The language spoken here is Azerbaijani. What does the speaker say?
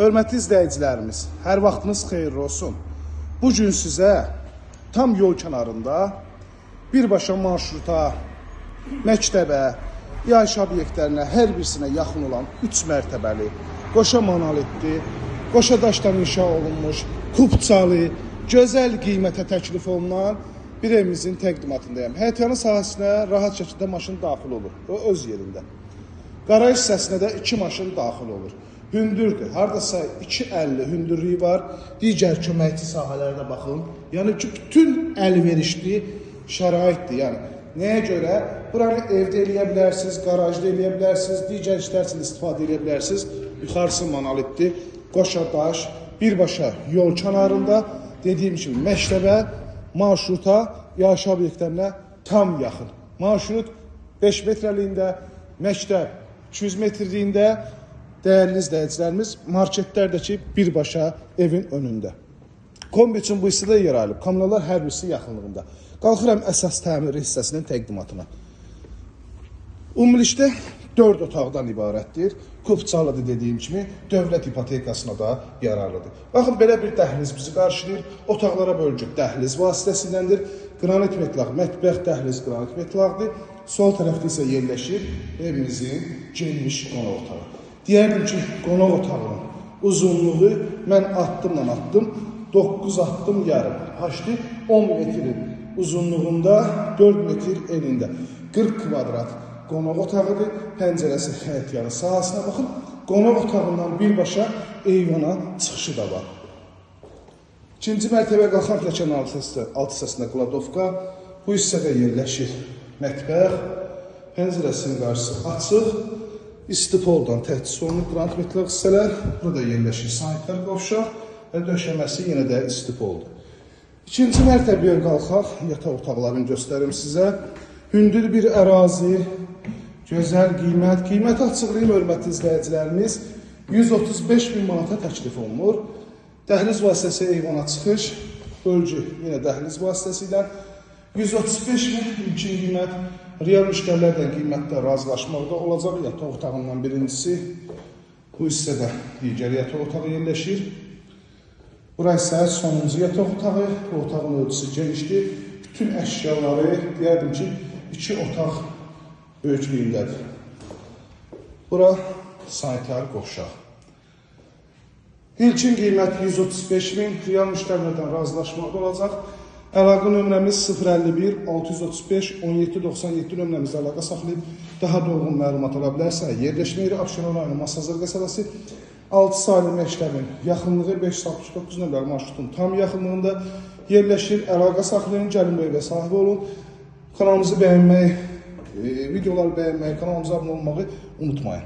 Hörmətli izləyicilərimiz, hər vaxtınız xeyirli olsun. Bu gün sizə tam yol kənarında birbaşa marşruta, məktəbə, yaşayış obyektlərinə hər birisinə yaxın olan 3 mərtəbəli, qoşa monolitli, qoşa daşdan inşa olunmuş, kubcalı, gözəl qiymətə təklif olunan bir evimizin təqdimatındayım. Həyətyanı sahəsinə rahat şəkildə maşın daxil olur, o öz yerində. Qaraj hissəsinə də 2 maşın daxil olur. Hündürdür, haradasa 2.50 hündürlüyü var. Digər köməkçi sahələrdə baxın. Yəni ki, bütün əlverişli şəraitdir. Yəni, nəyə görə? Buranı evdə eləyə bilərsiniz, qarajda eləyə bilərsiniz, digər işlər üçün istifadə eləyə bilərsiniz. Yuxarısı monolitdir, qoşa daş, birbaşa yol kənarında, dediyim kimi məktəbə, marşruta, yaşayış obyektlərinə tam yaxın. Marşrut 5 metrəliyində, məktəb 200 metrliyində, dəyərli izləyicilərimiz, marketlərdəki birbaşa evin önündə. Kombi üçün bu hissədə yer alıb, kommunallar hər birisi yaxınlığında. Qalxıram əsas təmiri hissəsinin təqdimatına. Ümumilikdə 4 otaqdan ibarətdir. Kubcalıdır dediyim kimi, dövlət ipotekasına da yararlıdır. Baxın, belə bir dəhliz bizi qarşılayır. Otaqlara bölünəcək dəhliz vasitəsindəndir. Qranit metlaq, mətbəx dəhliz qranit metlaqdır. Sol tərəfdə isə yerləşir evimizin geniş qonaq otağı. Deyərdim ki, qonaq otağının uzunluğu mən addımla atdım, 9 addım yarım. Haşdı 10 metrin uzunluğunda, 4 metr enində. 40 kvadrat qonaq otağıdır, pəncərəsi həyətyanı sahəsinə baxın. Qonaq otağından birbaşa eyvana çıxışı da var. İkinci mərtəbə qalxan pilləkənin alt hissəsində kladovka, bu hissədə yerləşir mətbəx, pəncərəsinin qarşısı açıq. İstipoldan təchizat olunub qranit metlaq hissələr, burada yerləşir sanitär qovşaq və döşəməsi yenə də istipoldur. İkinci mərtəbəyə qalxaq, yataq otaqlarını göstərim sizə. Hündür bir ərazi, gözəl qiymət. Qiyməti açıqlayım, hörmətli izləyicilərimiz, 135.000 manata təklif olunur. Dəhliz vasitəsi eyvana çıxış, bölgü yenə dəhliz vasitəsi ilə 135.000 ilkin qiymət. Real müştərilərdən qiymətdə razılaşmaqda olacaq. Yataq otağından birincisi, bu hissədə digər yataq otağı yerləşir. Burası isə sonuncu yataq otağı. Bu otağın ölçüsü genişdir. Bütün əşyaları, deyərdim ki, 2 otaq böyüklüyündədir. Bura sanitär qovşaq. İlkin qiymət 135.000, real müştərilərdən razılaşmaqda olacaq. Əlaqə nömrəmiz 051 635 1797 nömrəmizdə əlaqə saxlayıb daha dolğun məlumat ala bilərsə, yerləşmə yeri Abşeron rayonu Masazır qəsəbəsi 6 saylı məktəbin yaxınlığı 569 nömrəli marşrutun tam yaxınlığında yerləşir. Əlaqə saxlayın, gəlin bu evə sahib olun. Kanalımızı bəyənməyi, videoları bəyənməyi, kanalımıza abunə olmağı unutmayın.